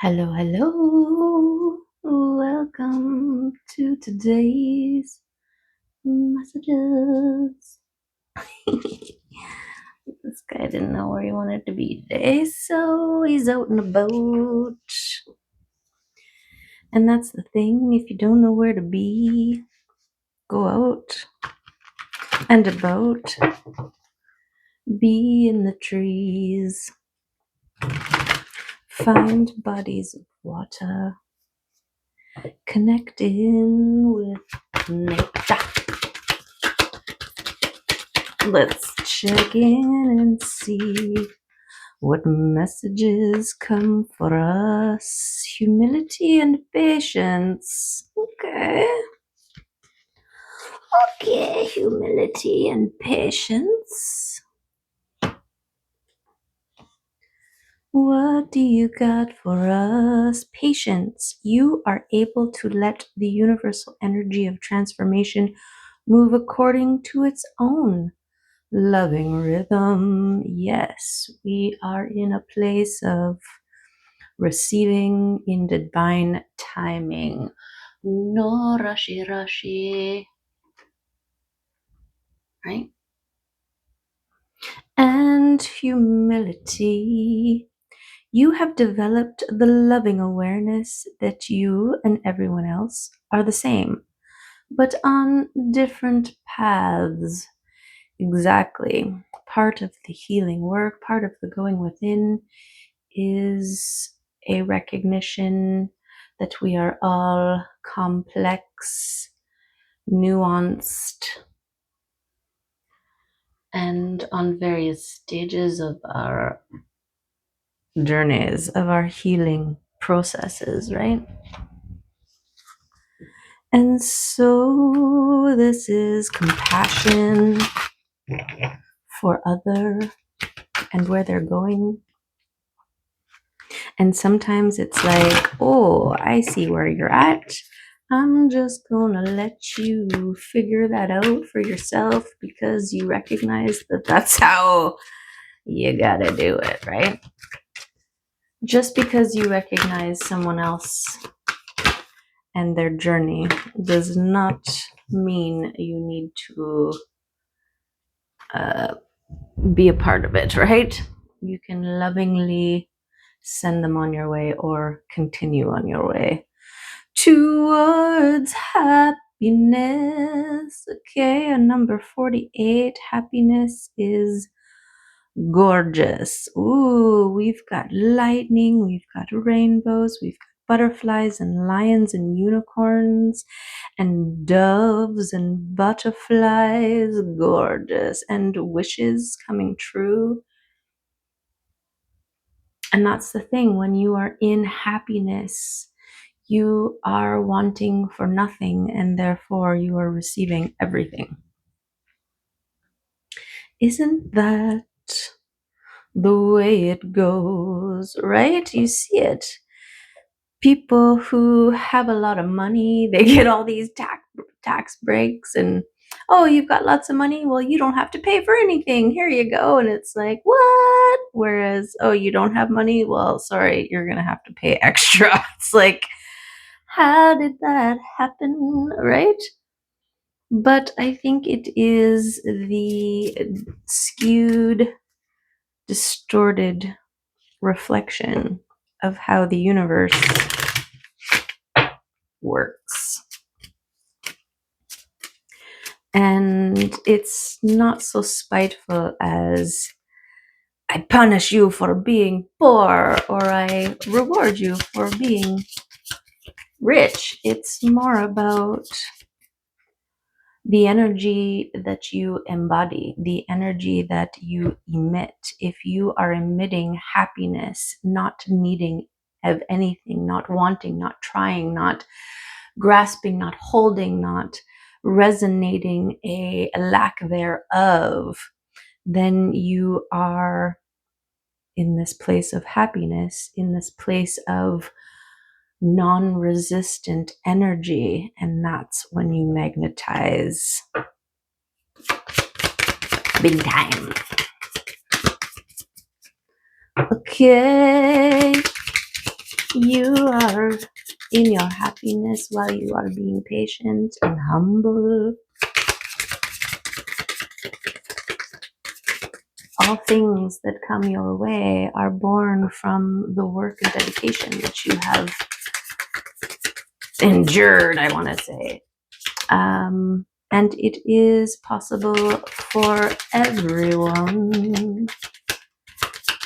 Hello, hello. Welcome to today's messages. This guy didn't know where he wanted to be today, so he's out and about. And that's the thing, if you don't know where to be, go out and about. Be in the trees. Find bodies of water. Connect in with nature. Let's check in and see what messages come for us. Humility and patience. Okay, humility and patience. What do you got for us? Patience. You are able to let the universal energy of transformation move according to its own loving rhythm. Yes, we are in a place of receiving in divine timing. No rushy, rushy. Right? And humility. You have developed the loving awareness that you and everyone else are the same, but on different paths. Exactly. Part of the healing work, part of the going within is a recognition that we are all complex, nuanced, and on various stages of our journeys, of our healing processes, right? And so this is compassion for other and where they're going. And sometimes it's like, oh, I see where you're at. I'm just gonna let you figure that out for yourself because you recognize that that's how you gotta do it, right? Just because you recognize someone else and their journey does not mean you need to be a part of it, right? You can lovingly send them on your way or continue on your way towards happiness. Okay, and number 48, happiness is gorgeous. Ooh, we've got lightning, we've got rainbows, we've got butterflies and lions and unicorns and doves and butterflies. Gorgeous. And wishes coming true. And that's the thing, when you are in happiness, you are wanting for nothing, and therefore you are receiving everything. Isn't that the way it goes, right? You see it. People who have a lot of money, they get all these tax breaks, and oh, you've got lots of money, well, you don't have to pay for anything, here you go. And it's like, what? Whereas, oh, you don't have money, well, sorry, you're gonna have to pay extra. It's like, how did that happen, right? But I think it is the skewed, distorted reflection of how the universe works. And it's not so spiteful as I punish you for being poor or I reward you for being rich. It's more about the energy that you embody, the energy that you emit. If you are emitting happiness, not needing of anything, not wanting, not trying, not grasping, not holding, not resonating, a lack thereof, then you are in this place of happiness, in this place of non-resistant energy, and that's when you magnetize big time. Okay. You are in your happiness while you are being patient and humble. All things that come your way are born from the work and dedication that you have endured, I want to say. And it is possible for everyone.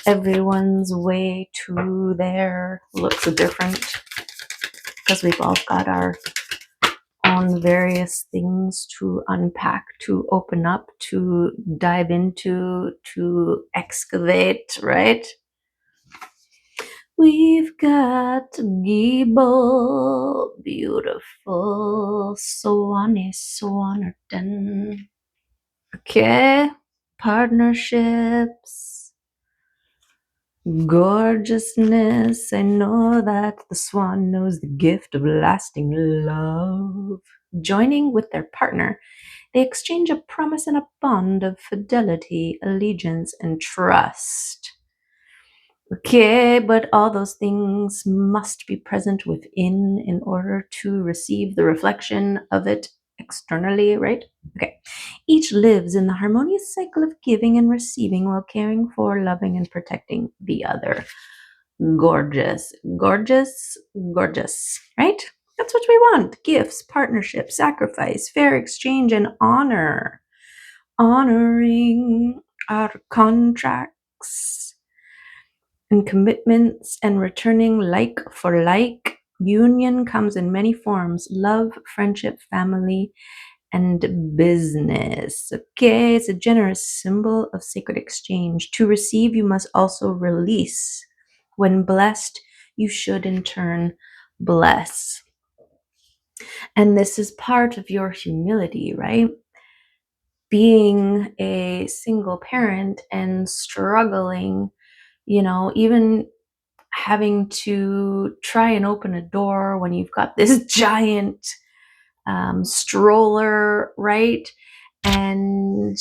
Everyone's way to there looks different because we've all got our own various things to unpack, to open up, to dive into, to excavate, right? We've got Gable, beautiful, Swanee Swanerton. Okay, partnerships, gorgeousness. I know that the swan knows the gift of lasting love. Joining with their partner, they exchange a promise and a bond of fidelity, allegiance, and trust. Okay, but all those things must be present within in order to receive the reflection of it externally, right? Okay. Each lives in the harmonious cycle of giving and receiving while caring for, loving, and protecting the other. Gorgeous, gorgeous, gorgeous, right? That's what we want. Gifts, partnership, sacrifice, fair exchange, and honor. Honoring our contracts and commitments and returning like for like. Union comes in many forms: love, friendship, family, and business. Okay, it's a generous symbol of sacred exchange. To receive, you must also release. When blessed, you should in turn bless. And this is part of your humility, right? Being a single parent and struggling, even having to try and open a door when you've got this giant stroller, right? And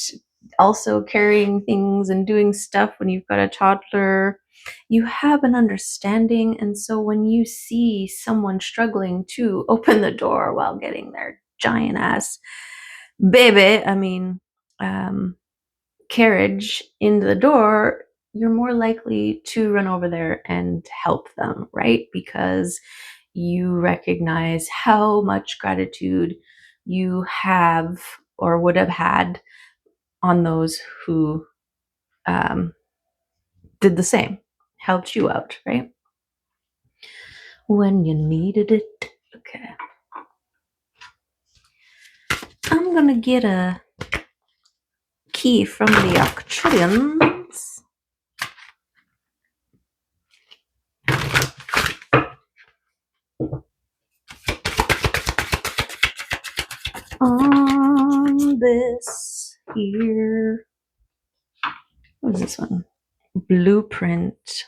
also carrying things and doing stuff when you've got a toddler. You have an understanding. And so when you see someone struggling to open the door while getting their giant ass baby, carriage into the door, you're more likely to run over there and help them, right? Because you recognize how much gratitude you have or would have had on those who did the same, helped you out, right? When you needed it. Okay. I'm gonna get a key from the Octrillions. On this here. What is this one? Blueprint.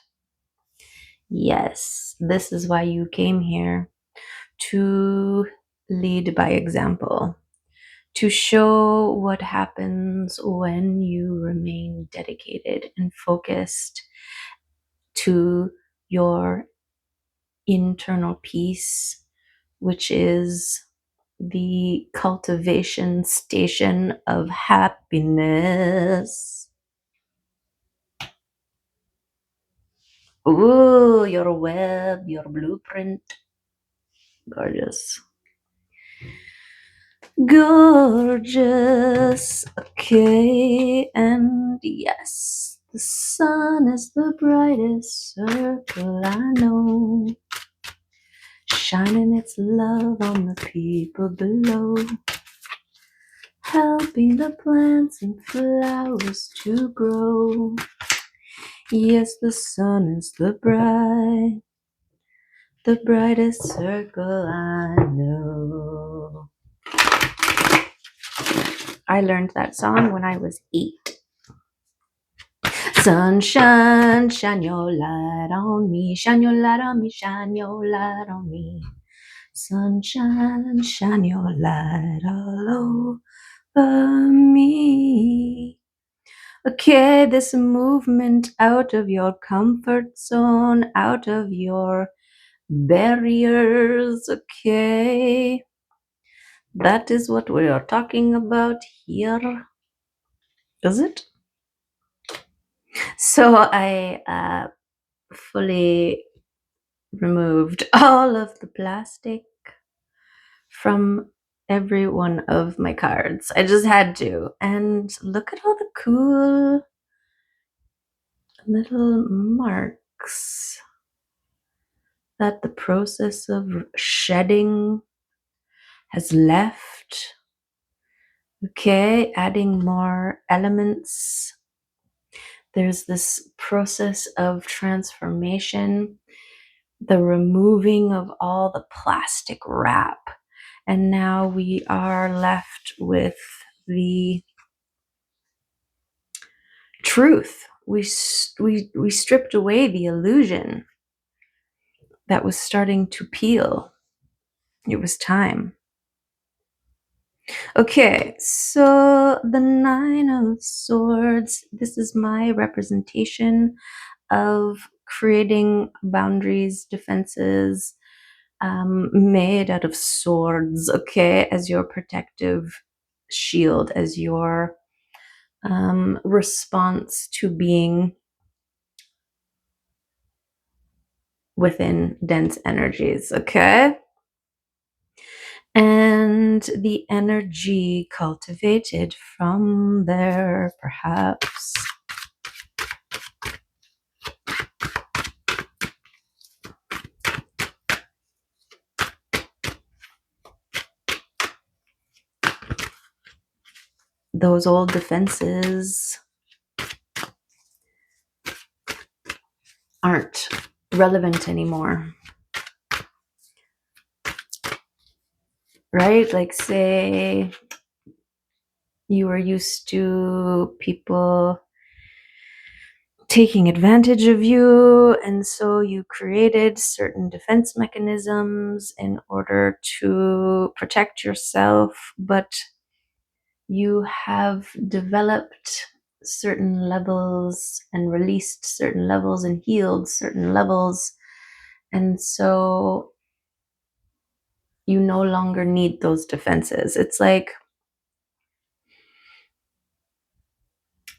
Yes, this is why you came here, to lead by example, to show what happens when you remain dedicated and focused to your internal peace, which is the cultivation station of happiness. Ooh, your web, your blueprint. Gorgeous. Gorgeous. Okay, and yes, the sun is the brightest circle I know, shining its love on the people below, helping the plants and flowers to grow. Yes, the sun is the brightest circle I know. I learned that song when I was 8. Sunshine, shine your light on me, shine your light on me, shine your light on me. Sunshine, shine your light all over me. Okay, this movement out of your comfort zone, out of your barriers. Okay, that is what we are talking about here. Is it? So I fully removed all of the plastic from every one of my cards. I just had to. And look at all the cool little marks that the process of shedding has left. Okay, adding more elements. There's this process of transformation, the removing of all the plastic wrap. And now we are left with the truth. We stripped away the illusion that was starting to peel. It was time. Okay, so the Nine of Swords, this is my representation of creating boundaries, defenses, made out of swords, okay, as your protective shield, as your response to being within dense energies, okay? And the energy cultivated from there, perhaps. Those old defenses aren't relevant anymore. Right? Like, say you were used to people taking advantage of you, and so you created certain defense mechanisms in order to protect yourself, but you have developed certain levels and released certain levels and healed certain levels, and so you no longer need those defenses. It's like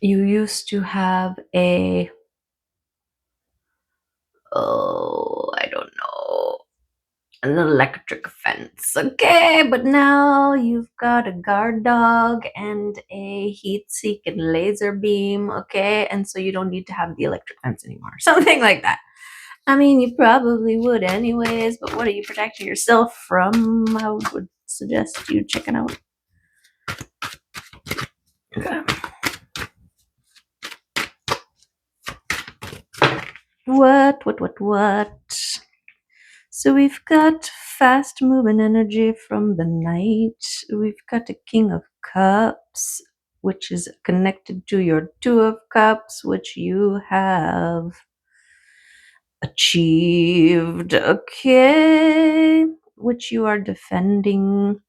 you used to have I don't know, an electric fence, okay, but now you've got a guard dog and a heat seeking laser beam, okay, and so you don't need to have the electric fence anymore. Something like that. I mean, you probably would anyways, but what are you protecting yourself from? I would suggest you checking out. Okay. What? So we've got fast moving energy from the night. We've got a King of Cups, which is connected to your Two of Cups, which you have achieved. Okay. Which you are defending.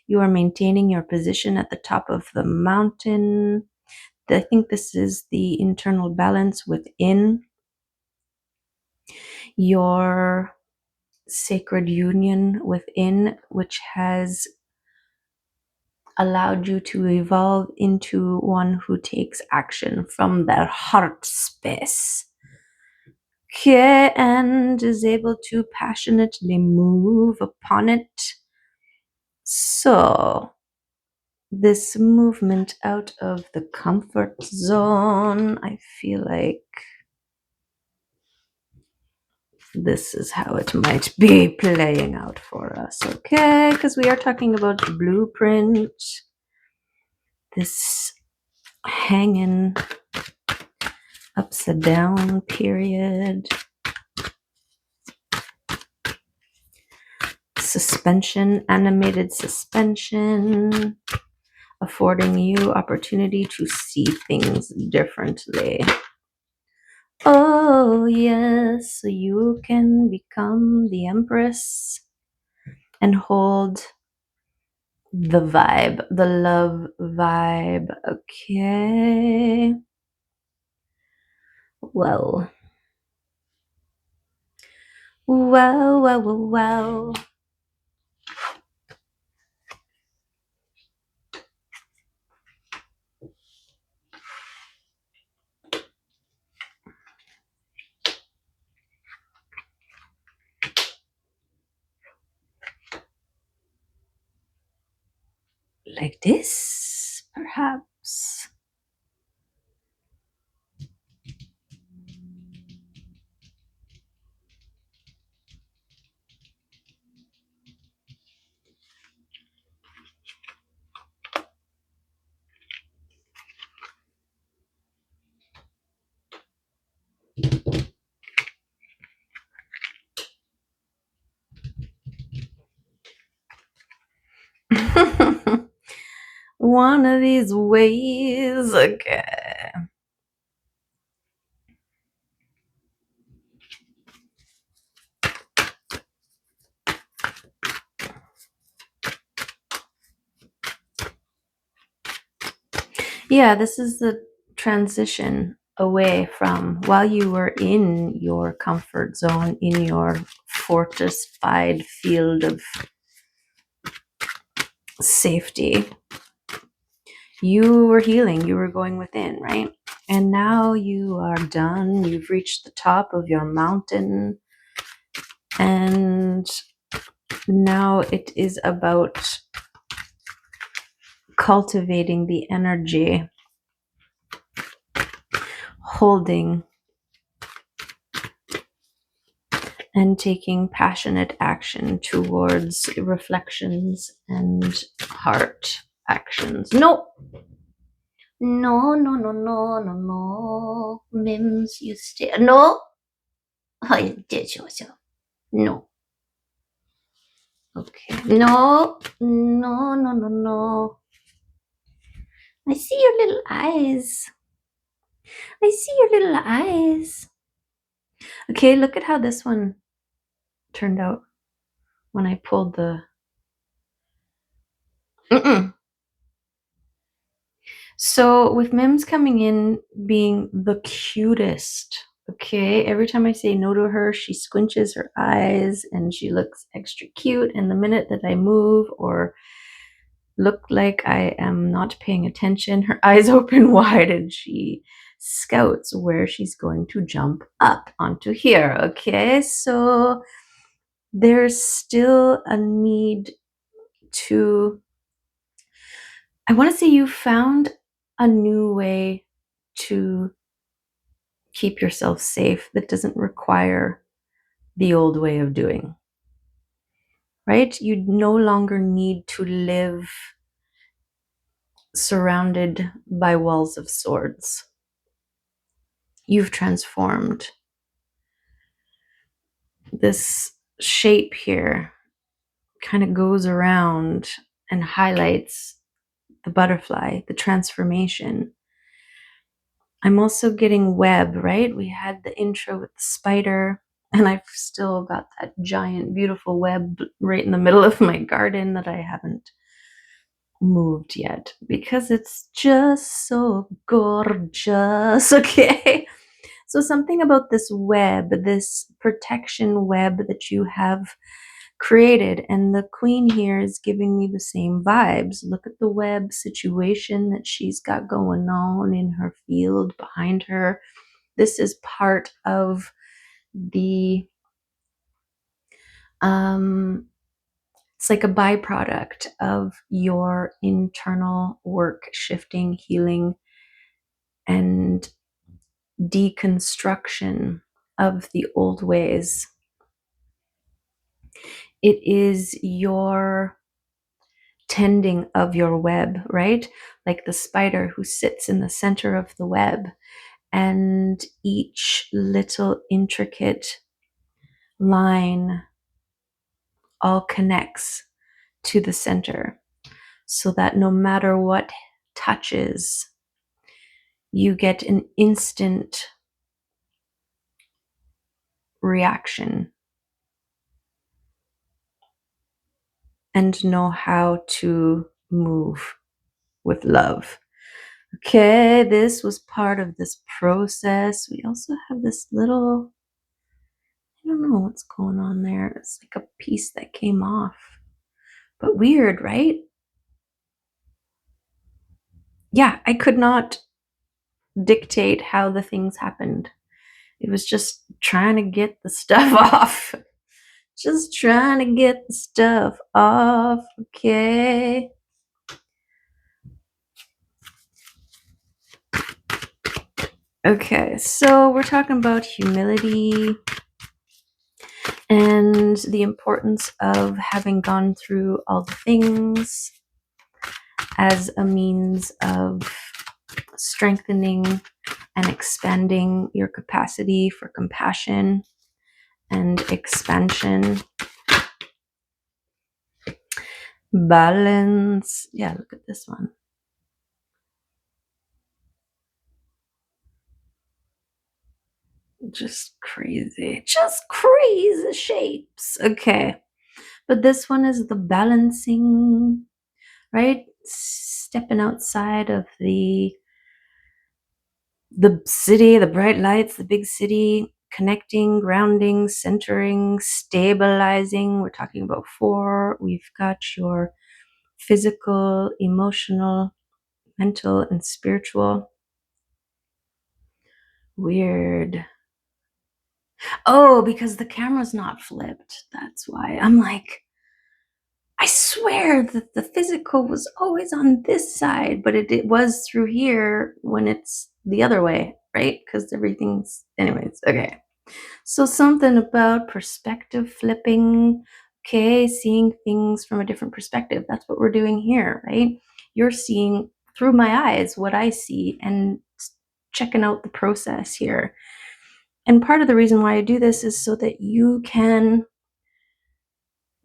You are maintaining your position at the top of the mountain. I think this is the internal balance within your sacred union within, which has allowed you to evolve into one who takes action from their heart space. Okay, and is able to passionately move upon it. So, this movement out of the comfort zone, I feel like this is how it might be playing out for us, okay? Because we are talking about the blueprint, this hanging upside down period, suspension, animated suspension, affording you opportunity to see things differently. Oh, yes, you can become the Empress and hold the vibe, the love vibe. Okay. Well, Wow, wow, wow, wow. Like this, perhaps. One of these ways. Okay. Yeah, this is the transition away from while you were in your comfort zone, in your fortified field of safety. You were healing, you were going within, right? And now you are done. You've reached the top of your mountain. And now it is about cultivating the energy, holding and taking passionate action towards reflections and heart actions. No, no, no, no, no, no, no. Mims, you stay. No. I did yourself. No. Okay. No, no, no, no, no. I see your little eyes. I see your little eyes. Okay, look at how this one turned out when I pulled the. Mm-mm. So with Mims coming in being the cutest, okay, every time I say no to her, she squinches her eyes and she looks extra cute. And the minute that I move or look like I am not paying attention, her eyes open wide and she scouts where she's going to jump up onto here, okay? So there's still a need to, I want to say you found a new way to keep yourself safe that doesn't require the old way of doing, right? You no longer need to live surrounded by walls of swords. You've transformed. This shape here kind of goes around and highlights the butterfly, the transformation. I'm also getting web, right? We had the intro with the spider, and I've still got that giant, beautiful web right in the middle of my garden that I haven't moved yet because it's just so gorgeous. Okay. So, something about this web, this protection web that you have created, and the queen here is giving me the same vibes. Look at the web situation that she's got going on in her field behind her. This is part of the it's like a byproduct of your internal work, shifting, healing, and deconstruction of the old ways. It is your tending of your web, right? Like the spider who sits in the center of the web, and each little intricate line all connects to the center so that no matter what touches, you get an instant reaction and know how to move with love. Okay, this was part of this process. We also have this little I don't know what's going on there. It's like a piece that came off. But weird, right? Yeah, I could not dictate how the things happened. It was just trying to get the stuff off. Just trying to get the stuff off. Okay. Okay, so we're talking about humility and the importance of having gone through all the things as a means of strengthening and expanding your capacity for compassion and expansion. Balance. Yeah, look at this one. Just crazy shapes. Okay, but this one is the balancing, right? Stepping outside of the city, the bright lights, the big city, connecting, grounding, centering, stabilizing. We're talking about 4. We've got your physical, emotional, mental, and spiritual. Weird. Oh, because the camera's not flipped. That's why. I'm like, I swear that the physical was always on this side, but it was through here when it's the other way, right? Because everything's, anyways, okay. So something about perspective flipping, okay, seeing things from a different perspective. That's what we're doing here, right? You're seeing through my eyes what I see and checking out the process here. And part of the reason why I do this is so that you can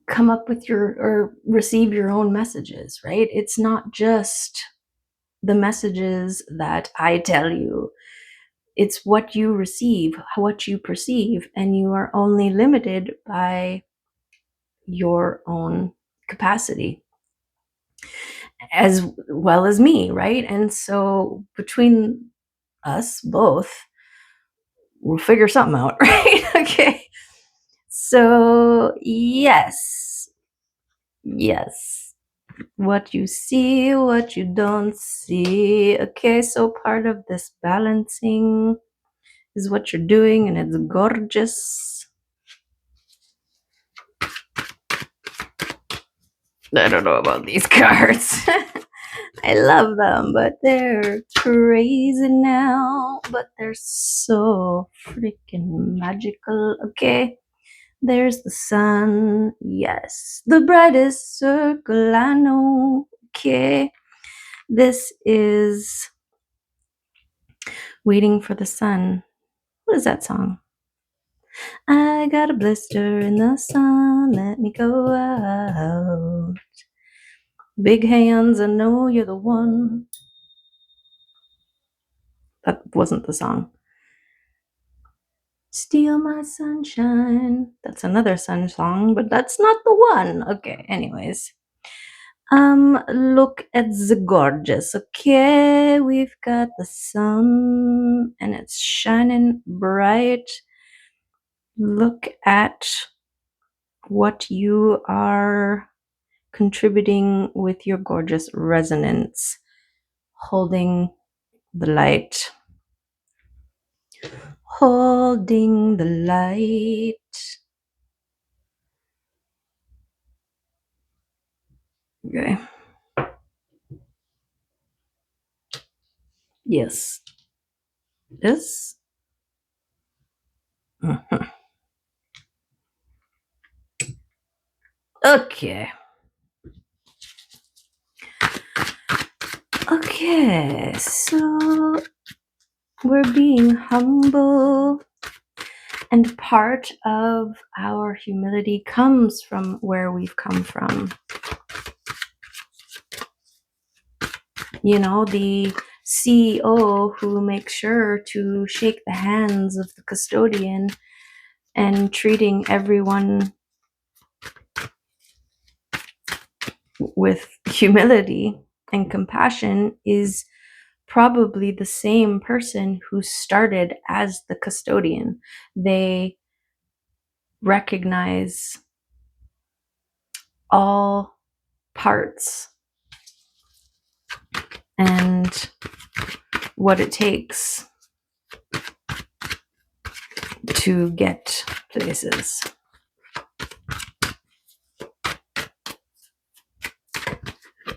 come up with or receive your own messages, right? It's not just the messages that I tell you. It's what you receive, what you perceive, and you are only limited by your own capacity as well as me, right? And so between us both, we'll figure something out, right? Okay. So, yes. What you see, what you don't see. Okay, so part of this balancing is what you're doing, and it's gorgeous. I don't know about these cards. I love them, but they're crazy now. But they're so freaking magical. Okay, there's the sun. Yes, the brightest circle I know. Okay, this is Waiting for the Sun. What is that song? I got a blister in the sun. Let me go out. Big hands, I know you're the one. That wasn't the song. Steal my sunshine. That's another sun song, but that's not the one. Okay, anyways. Look at the gorgeous. Okay, we've got the sun and it's shining bright. Look at what you are contributing with your gorgeous resonance, holding the light. Holding the light. Okay. Yes. This. Mhm. Okay. Okay, so we're being humble, and part of our humility comes from where we've come from. You know, the CEO who makes sure to shake the hands of the custodian and treating everyone with humility and compassion is probably the same person who started as the custodian. They recognize all parts and what it takes to get places.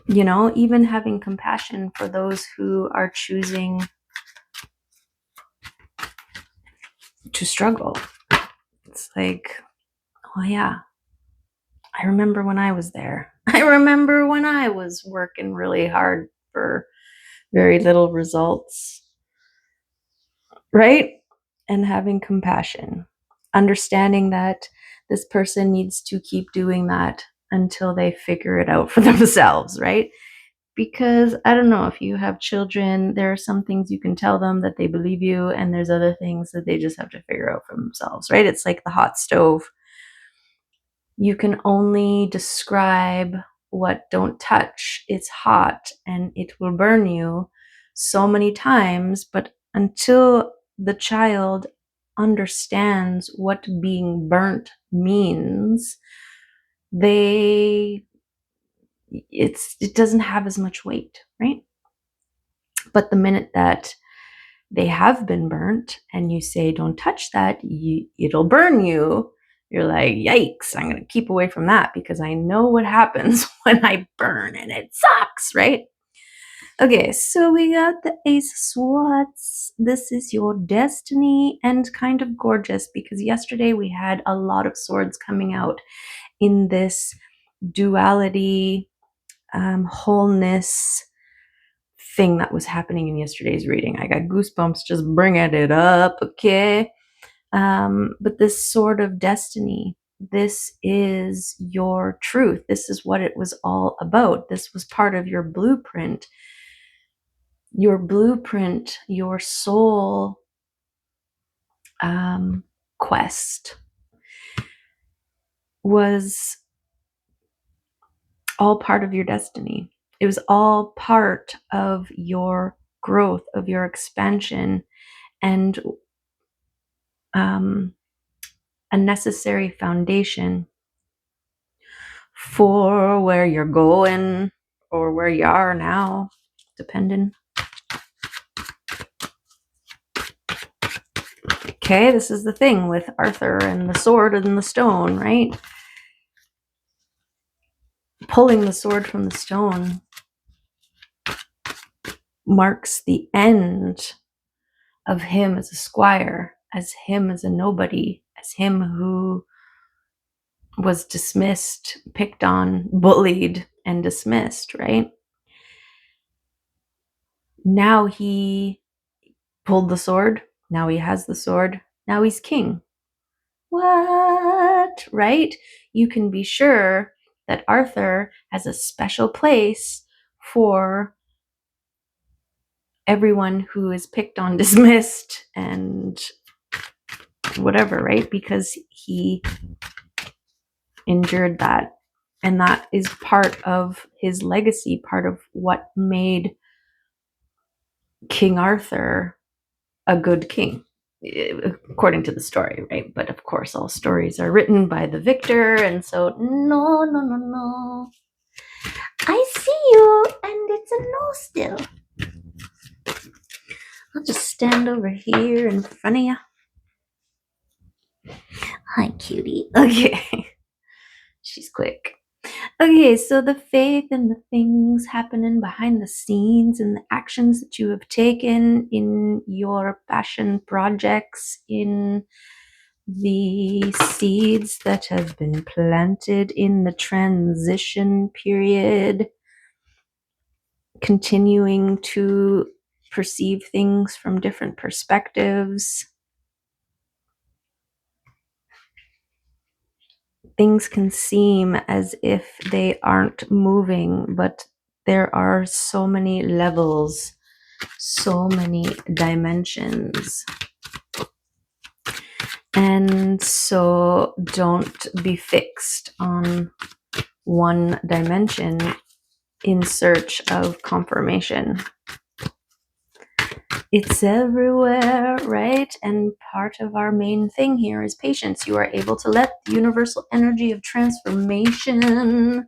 You know, even having compassion for those who are choosing to struggle. It's like, oh yeah, I remember when I was there. I remember when I was working really hard for very little results, right? And having compassion, understanding that this person needs to keep doing that until they figure it out for themselves, right? Because I don't know, if you have children, there are some things you can tell them that they believe you, and there's other things that they just have to figure out for themselves, right? It's like the hot stove. You can only describe what don't touch. It's hot and it will burn you so many times, but until the child understands what being burnt means, it doesn't have as much weight, right? But the minute that they have been burnt and you say, don't touch that, it'll burn you, you're like, yikes, I'm going to keep away from that because I know what happens when I burn and it sucks, right? Okay, so we got the Ace of Swords. This is your destiny, and kind of gorgeous because yesterday we had a lot of swords coming out in this duality, wholeness thing that was happening in yesterday's reading. I got goosebumps just bringing it up, okay? But this sword of destiny, this is your truth. This is what it was all about. This was part of your blueprint. Your blueprint, your soul quest was all part of your destiny. It was all part of your growth, of your expansion, and a necessary foundation for where you're going or where you are now, depending. Okay, this is the thing with Arthur and the sword and the stone, right? Pulling the sword from the stone marks the end of him as a squire, as him as a nobody, as him who was dismissed, picked on, bullied, and dismissed, right? Now he pulled the sword. Now he has the sword. Now he's king. What? Right? You can be sure that Arthur has a special place for everyone who is picked on, dismissed, and whatever, right? Because he endured that. And that is part of his legacy, part of what made King Arthur a good king, according to the story, right? But of course, all stories are written by the victor, and so no. I see you, and it's a no still. I'll just stand over here in front of you. Hi, cutie. Okay. She's quick. Okay, so the faith and the things happening behind the scenes and the actions that you have taken in your passion projects, in the seeds that have been planted in the transition period, continuing to perceive things from different perspectives. Things can seem as if they aren't moving, but there are so many levels, so many dimensions. And so don't be fixed on one dimension in search of confirmation. It's everywhere, right? And part of our main thing here is patience. You are able to let the universal energy of transformation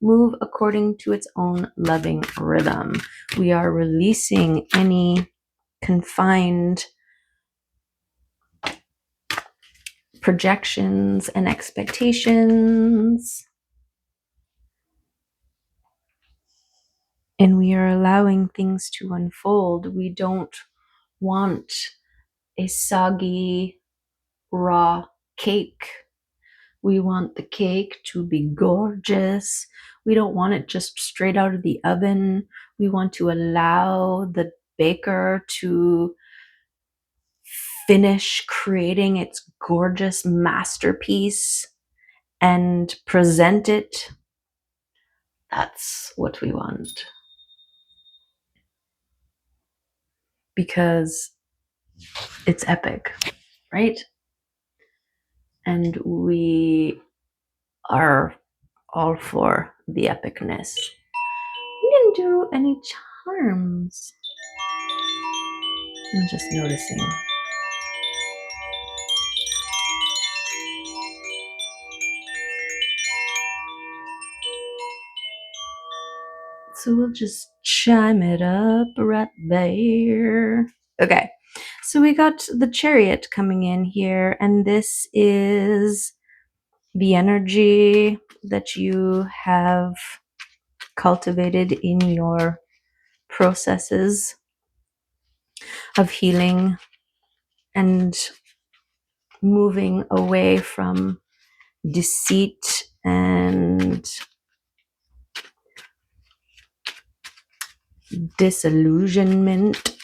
move according to its own loving rhythm. We are releasing any confined projections and expectations. And we are allowing things to unfold. We don't want a soggy, raw cake. We want the cake to be gorgeous. We don't want it just straight out of the oven. We want to allow the baker to finish creating its gorgeous masterpiece and present it. That's what we want. Because it's epic, right? And we are all for the epicness. We didn't do any charms. I'm just noticing. So we'll just chime it up right there. Okay, so we got the chariot coming in here, and this is the energy that you have cultivated in your processes of healing and moving away from deceit and disillusionment.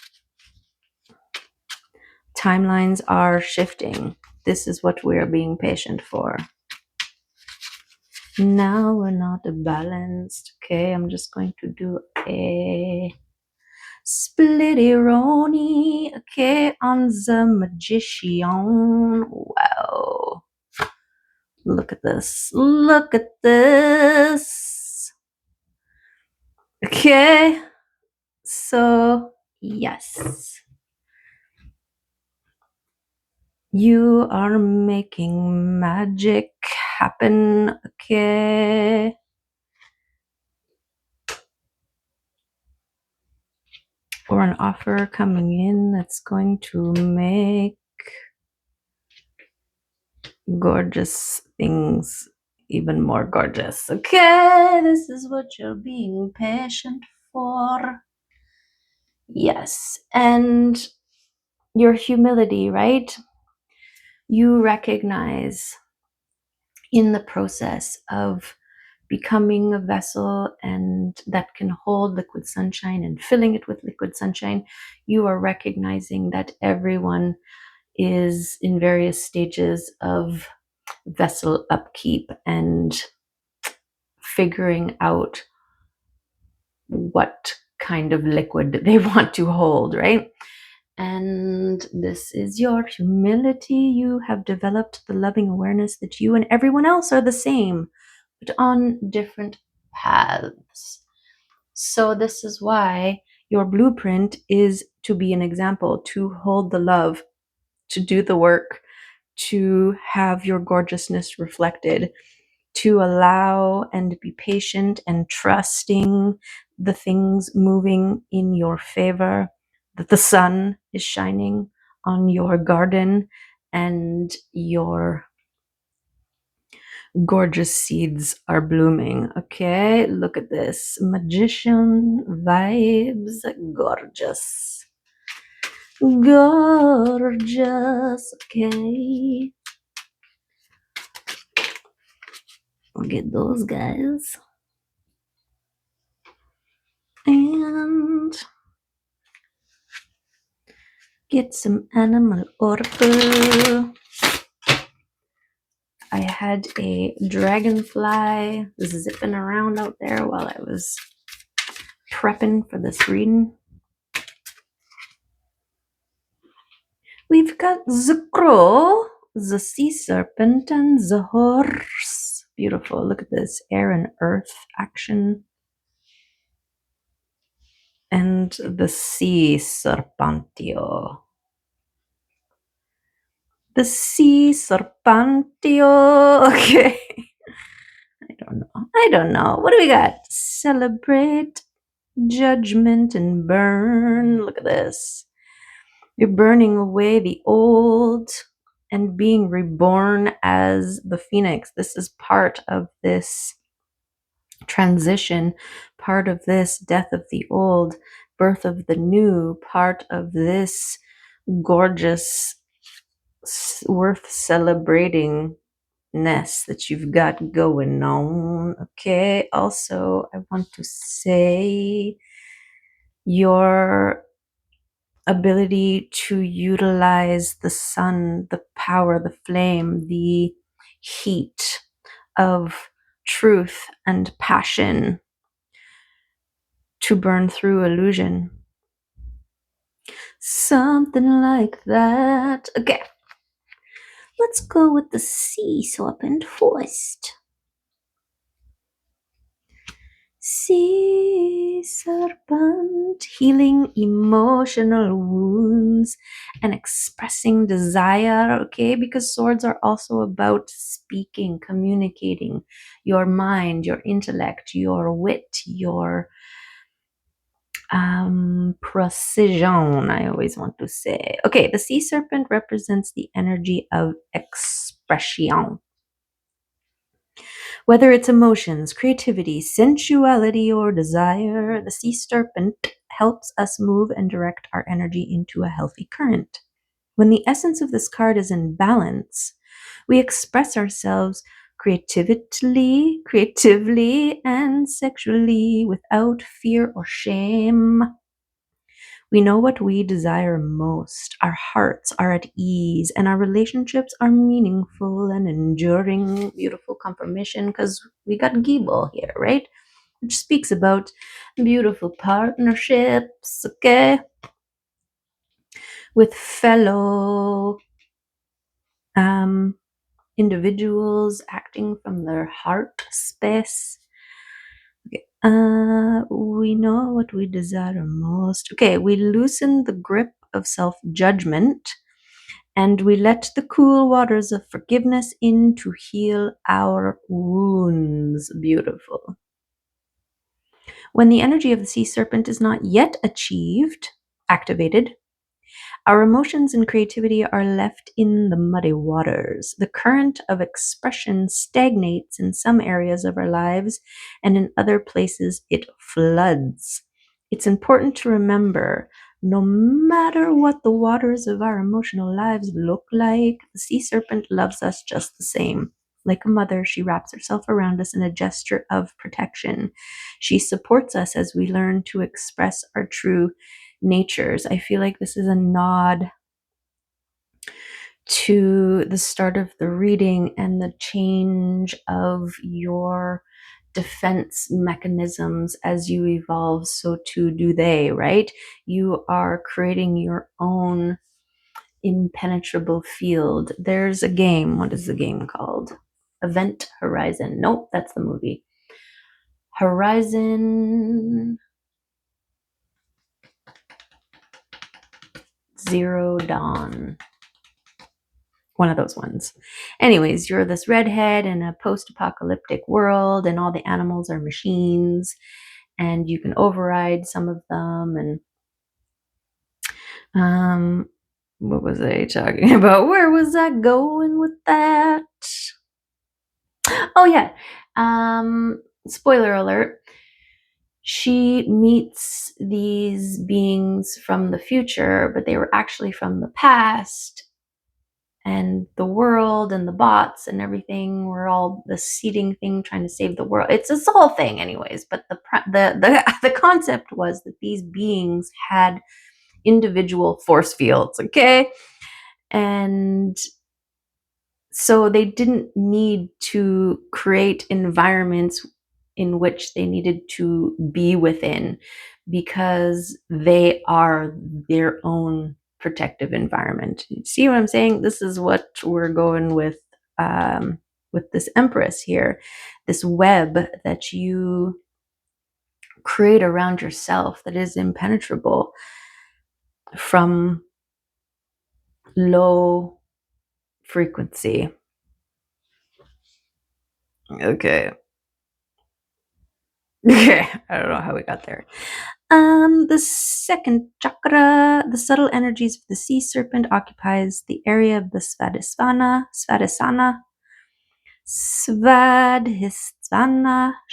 Timelines are shifting. This is what we're being patient for. Now we're not balanced. Okay, I'm just going to do a splitty-roni, okay, on the magician. Wow. Look at this. Look at this. Okay. So, yes. You are making magic happen, okay? Or an offer coming in that's going to make gorgeous things even more gorgeous. Okay, this is what you're being patient for. Yes, and your humility, right? You recognize in the process of becoming a vessel and that can hold liquid sunshine and filling it with liquid sunshine, you are recognizing that everyone is in various stages of vessel upkeep and figuring out what kind of liquid they want to hold, right? And this is your humility. You have developed the loving awareness that you and everyone else are the same, but on different paths. So this is why your blueprint is to be an example, to hold the love, to do the work, to have your gorgeousness reflected, to allow and be patient and trusting the things moving in your favor, that the sun is shining on your garden and your gorgeous seeds are blooming. Okay, look at this. Magician vibes. Gorgeous. Gorgeous. Okay. We'll get those guys. And get some animal oracle. I had a dragonfly zipping around out there while I was prepping for this reading. We've got the crow, the sea serpent, and the horse. Beautiful. Look at this air and earth action. and the sea serpentio. The sea serpentio. Okay. I don't know. What do we got? Celebrate, judgment, and burn. Look at this. You're burning away the old and being reborn as the phoenix. This is part of this transition, part of this death of the old, birth of the new, part of this gorgeous, worth celebrating ness that you've got going on. Okay. Also, I want to say your ability to utilize the sun, the power, the flame, the heat of truth and passion to burn through illusion. Something like that. Okay. Let's go with the sea serpent first. Sea serpent, healing emotional wounds and expressing desire, okay? Because swords are also about speaking, communicating your mind, your intellect, your wit, your precision, I always want to say. Okay, the sea serpent represents the energy of expression. Whether it's emotions, creativity, sensuality, or desire, the sea serpent helps us move and direct our energy into a healthy current. When the essence of this card is in balance, we express ourselves creatively, and sexually without fear or shame. We know what we desire most. Our hearts are at ease and our relationships are meaningful and enduring. Beautiful confirmation because we got Gibel here, right? Which speaks about beautiful partnerships, okay? With fellow individuals acting from their heart space. Okay. We know what we desire most. Okay, we loosen the grip of self-judgment and we let the cool waters of forgiveness in to heal our wounds. Beautiful. When the energy of the sea serpent is not yet activated, our emotions and creativity are left in the muddy waters. The current of expression stagnates in some areas of our lives, and in other places it floods. It's important to remember, no matter what the waters of our emotional lives look like, the sea serpent loves us just the same. Like a mother, she wraps herself around us in a gesture of protection. She supports us as we learn to express our true natures. I feel like this is a nod to the start of the reading and the change of your defense mechanisms as you evolve, so too do they, right? You are creating your own impenetrable field. There's a game. What is the game called? Event Horizon. Nope, that's the movie. Horizon Zero Dawn. One of those ones. Anyways, you're this redhead in a post-apocalyptic world and all the animals are machines and you can override some of them. And what was I talking about? Where was I going with that? Oh yeah. Spoiler alert. She meets these beings from the future, but they were actually from the past, and the world and the bots and everything were all the seeding thing trying to save the world. It's this whole thing anyways, but the concept was that these beings had individual force fields, okay? And so they didn't need to create environments in which they needed to be within because they are their own protective environment. See what I'm saying? This is what we're going with this Empress here, this web that you create around yourself that is impenetrable from low frequency. Okay. I don't know how we got there. The second chakra, the subtle energies of the sea serpent, occupies the area of the Svadhisthana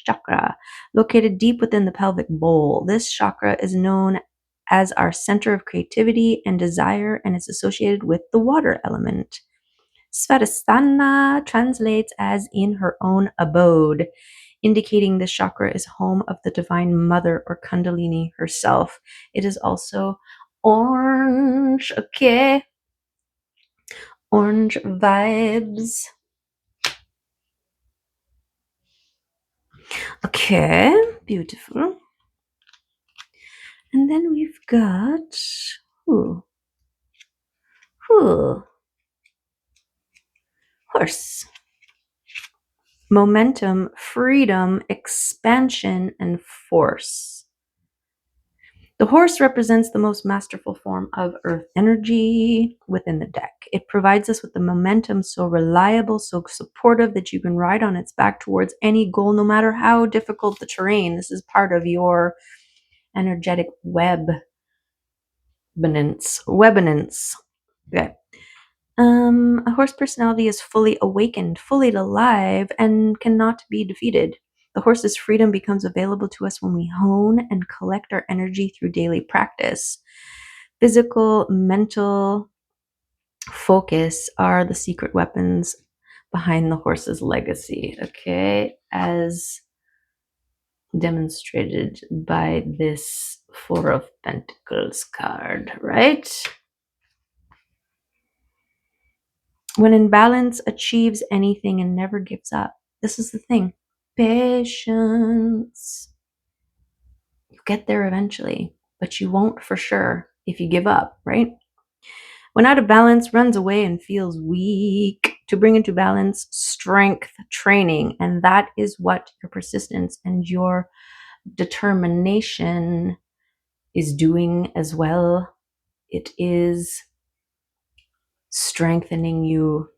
chakra, located deep within the pelvic bowl. This chakra is known as our center of creativity and desire and is associated with the water element. Svadhisthana translates as in her own abode, indicating this chakra is home of the Divine Mother or Kundalini herself. It is also orange, okay? Orange vibes. Okay, beautiful. And then we've got horse. Momentum, freedom, expansion, and force. The horse represents the most masterful form of earth energy within the deck. It provides us with the momentum so reliable, so supportive that you can ride on its back towards any goal, no matter how difficult the terrain. This is part of your energetic webinance. Okay. A horse personality is fully awakened, fully alive, and cannot be defeated. The horse's freedom becomes available to us when we hone and collect our energy through daily practice. Physical, mental focus are the secret weapons behind the horse's legacy, okay? As demonstrated by this Four of Pentacles card, right? When in balance, achieves anything and never gives up. This is the thing. Patience. You'll get there eventually, but you won't for sure if you give up, right? When out of balance, runs away and feels weak. To bring into balance, strength training. And that is what your persistence and your determination is doing as well. It is strengthening you.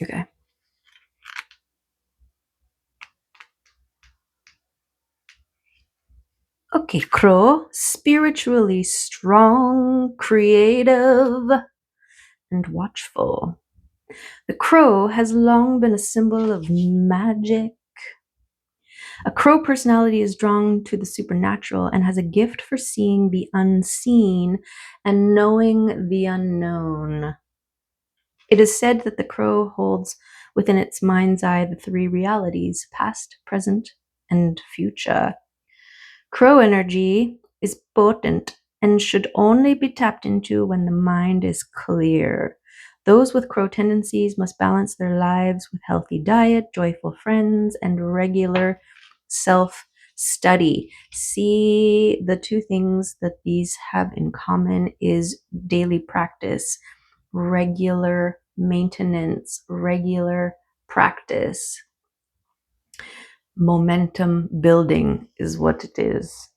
Okay. Okay, Crow, spiritually strong, creative, and watchful. The crow has long been a symbol of magic. A crow personality is drawn to the supernatural and has a gift for seeing the unseen and knowing the unknown. It is said that the crow holds within its mind's eye the three realities, past, present, and future. Crow energy is potent and should only be tapped into when the mind is clear. Those with crow tendencies must balance their lives with healthy diet, joyful friends, and regular self-study. See, the two things that these have in common is daily practice, regular maintenance, regular practice. Momentum building is what it is.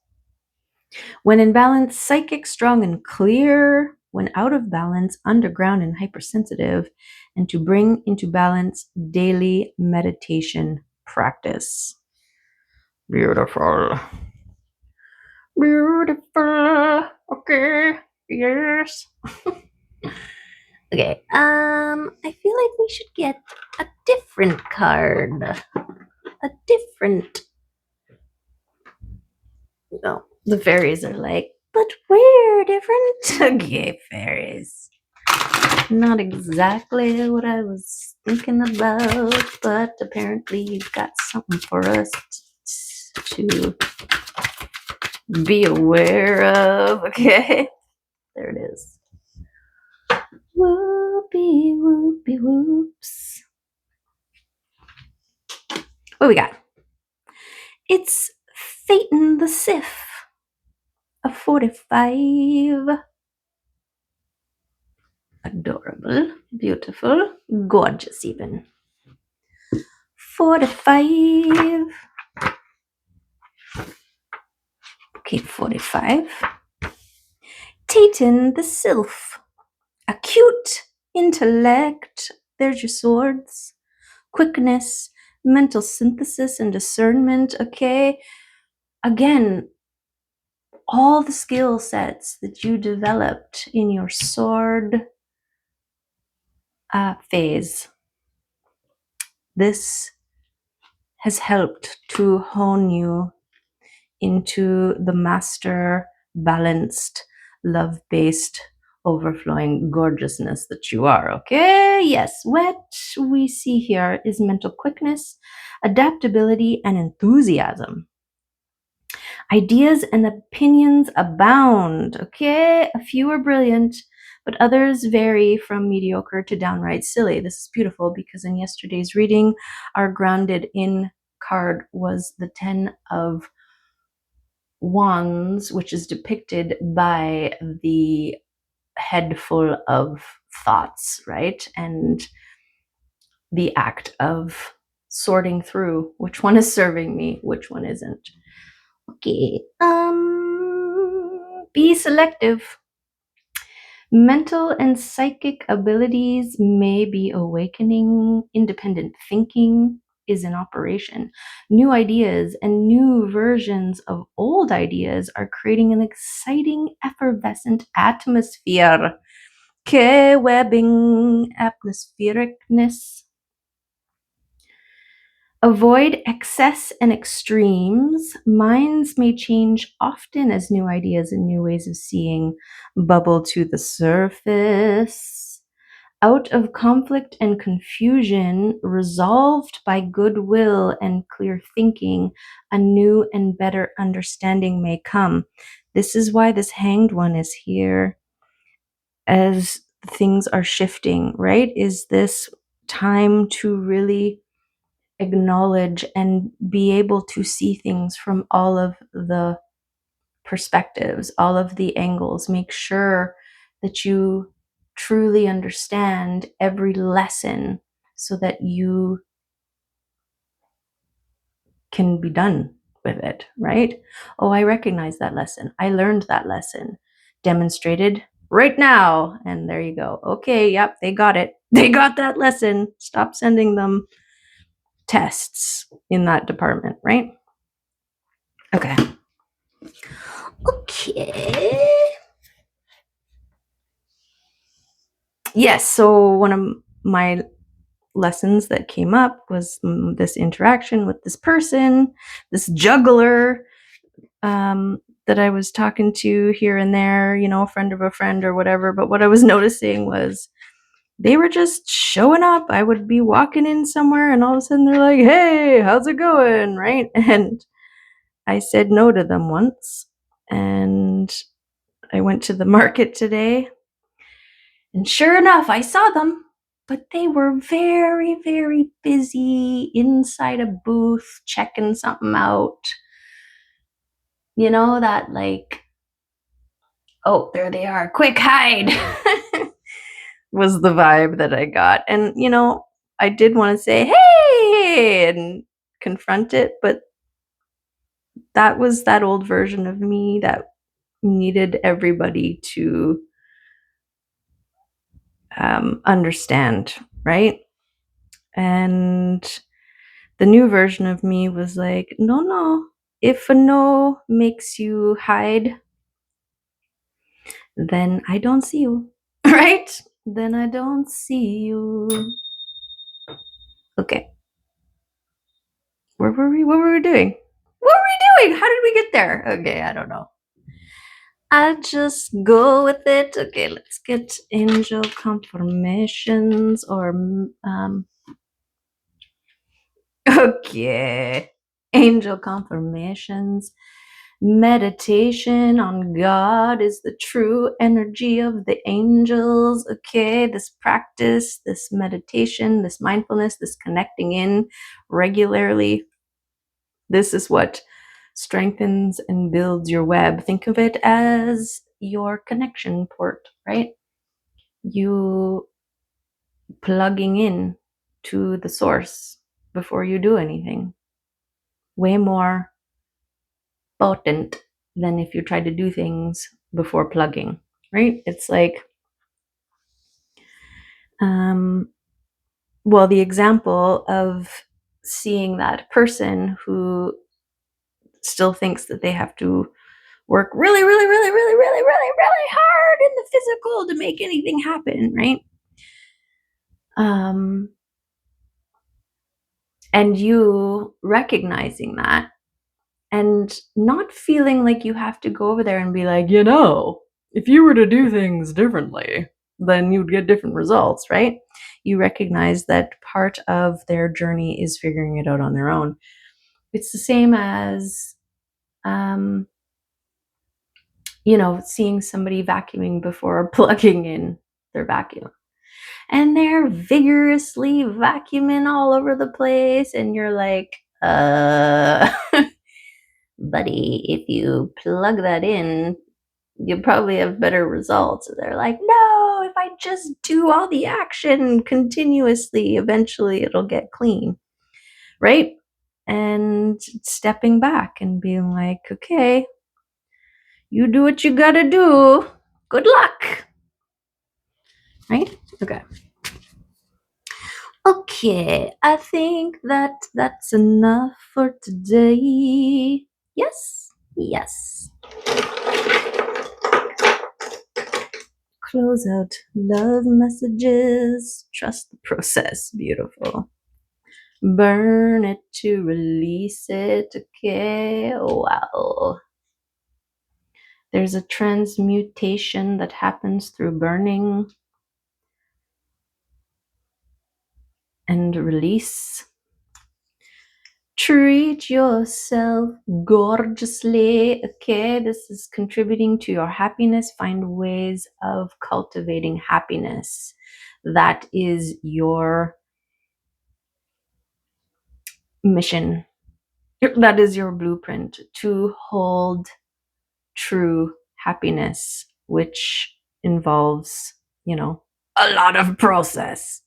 When in balance, psychic, strong, and clear. When out of balance, underground and hypersensitive. And to bring into balance, daily meditation practice. Beautiful. Beautiful. Okay. Yes. Okay. I feel like we should get a different card. A different. No, the fairies are like, but we're different. Okay, fairies. Not exactly what I was thinking about, but apparently you've got something for us to be aware of. Okay, there it is. Whoopie, whoopie, whoops. What we got? It's Phaeton the Sith, a 45. Adorable, beautiful, gorgeous even. 45. Okay, 45. Titan the Sylph. Acute intellect. There's your swords. Quickness, mental synthesis and discernment. Okay. Again, all the skill sets that you developed in your sword phase. This has helped to hone you into the master, balanced, love based, overflowing gorgeousness that you are. Okay, yes, what we see here is mental quickness, adaptability, and enthusiasm. Ideas and opinions abound. Okay, a few are brilliant, but others vary from mediocre to downright silly. This is beautiful because in yesterday's reading, our grounded in card was the 10 of Wands, which is depicted by the head full of thoughts, right? And the act of sorting through which one is serving me, which one isn't. Okay. Be selective. Mental and psychic abilities may be awakening. Independent thinking is in operation. New ideas and new versions of old ideas are creating an exciting, effervescent atmosphere. K-webbing, atmosphericness. Avoid excess and extremes. Minds may change often as new ideas and new ways of seeing bubble to the surface. Out of conflict and confusion, resolved by goodwill and clear thinking, a new and better understanding may come. This is why this hanged one is here as things are shifting, right? Is this time to really acknowledge and be able to see things from all of the perspectives, all of the angles. Make sure that you truly understand every lesson so that you can be done with it, right? Oh, I recognize that lesson. I learned that lesson. Demonstrated right now. And there you go. Okay, yep, they got it. They got that lesson. Stop sending them tests in that department, right? Okay. Okay. Yes, so one of my lessons that came up was this interaction with this person, this juggler that I was talking to here and there, you know, a friend of a friend or whatever. But what I was noticing was they were just showing up. I would be walking in somewhere and all of a sudden they're like, hey, how's it going? Right. And I said no to them once. And I went to the market today. And sure enough, I saw them, but they were very, very busy inside a booth checking something out. You know, that like, oh, there they are, quick hide was the vibe that I got. And, you know, I did want to say, hey, and confront it, but that was that old version of me that needed everybody to understand, right? And the new version of me was like, no, no. If a no makes you hide, then I don't see you, right? Then I don't see you. Okay. Where were we? What were we doing? What were we doing? How did we get there? Okay, I don't know. I just go with it. Okay, let's get angel confirmations or okay. Angel confirmations. Meditation on God is the true energy of the angels. Okay, this practice, this meditation, this mindfulness, this connecting in regularly, this is what strengthens and builds your web. Think of it as your connection port, right? You plugging in to the source before you do anything. Way more potent than if you try to do things before plugging, right? It's like, well, the example of seeing that person who still thinks that they have to work really, really, really, really, really, really, really hard in the physical to make anything happen, right? And you recognizing that and not feeling like you have to go over there and be like, if you were to do things differently, then you'd get different results, right? You recognize that part of their journey is figuring it out on their own. It's the same as, seeing somebody vacuuming before plugging in their vacuum. And they're vigorously vacuuming all over the place. And you're like, buddy, if you plug that in, you'll probably have better results. They're like, no, if I just do all the action continuously, eventually it'll get clean, right? And stepping back and being like, okay, you do what you gotta do. Good luck, right? Okay, I think that that's enough for today. Yes. Close out love messages. Trust the process. Beautiful. Burn it to release it. Okay, wow. There's a transmutation that happens through burning and release. Treat yourself gorgeously. Okay, this is contributing to your happiness. Find ways of cultivating happiness. That is your mission. That is your blueprint to hold true happiness, which involves, a lot of process.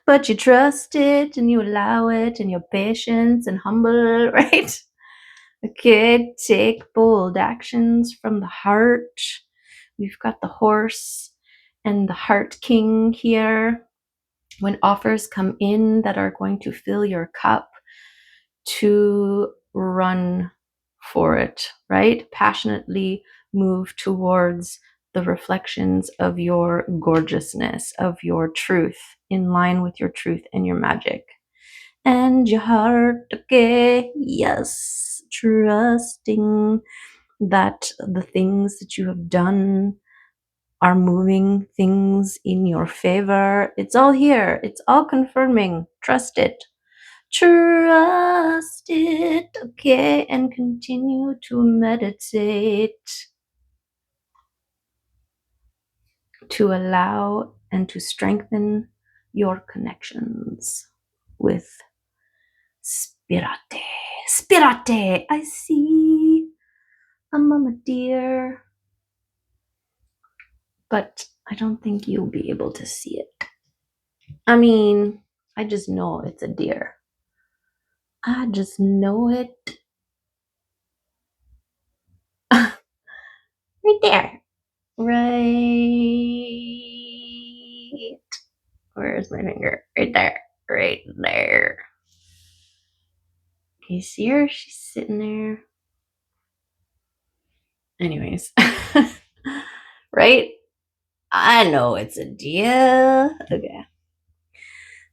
But you trust it and you allow it and you're patient and humble, right? Okay, take bold actions from the heart. We've got the horse and the heart king here. When offers come in that are going to fill your cup, to run for it, right? Passionately move towards the reflections of your gorgeousness, of your truth, in line with your truth and your magic. And your heart, okay, yes, trusting that the things that you have done are moving things in your favor. It's all here. It's all confirming. Trust it. Trust it, okay, and continue to meditate, to allow and to strengthen your connections with Spirate. Spirate, I see a mama deer, but I don't think you'll be able to see it. I mean, I just know it's a deer. I just know it. Right there. Right. Where's my finger? Right there. Right there. Can you see her? She's sitting there. Anyways. Right? I know it's a deer. Okay.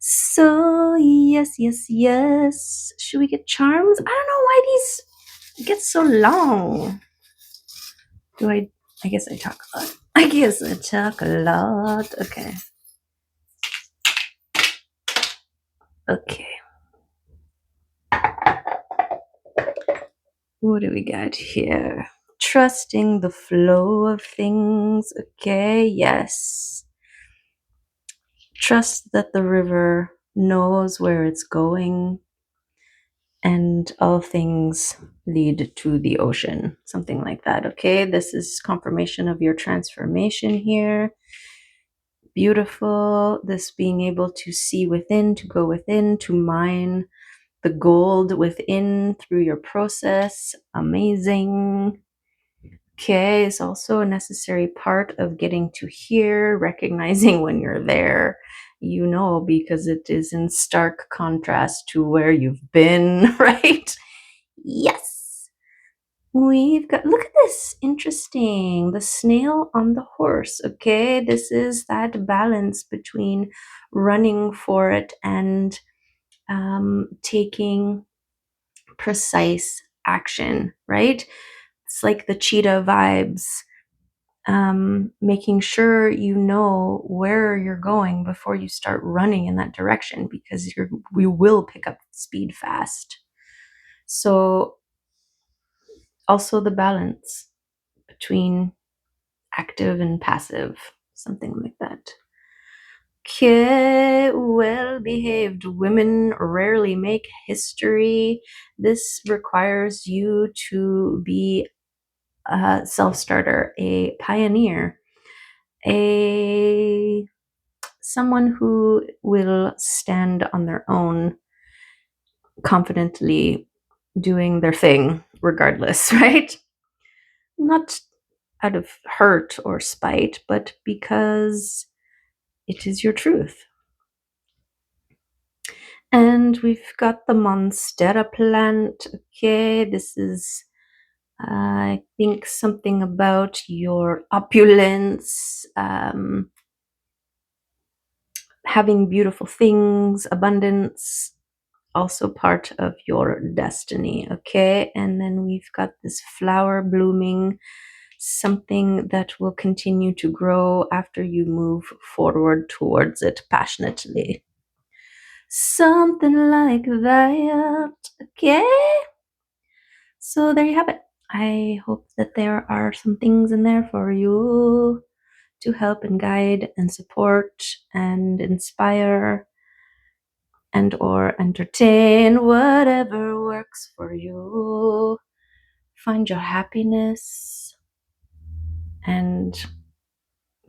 So, yes. Should we get charms? I don't know why these get so long. I guess I talk a lot. Okay. What do we got here? Trusting the flow of things. Okay, yes. Trust that the river knows where it's going and all things lead to the ocean. Something like that. Okay, this is confirmation of your transformation here. Beautiful. This being able to see within, to go within, to mine the gold within through your process. Amazing. Okay, it's also a necessary part of getting to here, recognizing when you're there, because it is in stark contrast to where you've been, right? Yes. We've got, look at this, interesting. The snail on the horse. Okay, this is that balance between running for it and taking precise action, right? It's like the cheetah vibes, making sure you know where you're going before you start running in that direction, because we will pick up speed fast. So also the balance between active and passive, something like that. Okay, well behaved women rarely make history. This requires you to be a self-starter, a pioneer, a someone who will stand on their own, confidently doing their thing regardless, right? Not out of hurt or spite, but because it is your truth. And we've got the Monstera plant. Okay, this is, I think, something about your opulence, having beautiful things, abundance, also part of your destiny. Okay, and then we've got this flower blooming, something that will continue to grow after you move forward towards it passionately. Something like that. Okay, so there you have it. I hope that there are some things in there for you to help and guide and support and inspire and or entertain, whatever works for you. Find your happiness and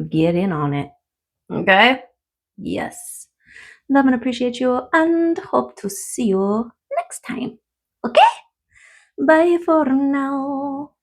get in on it. Okay? Yes. Love and appreciate you and hope to see you next time. Okay? Bye for now.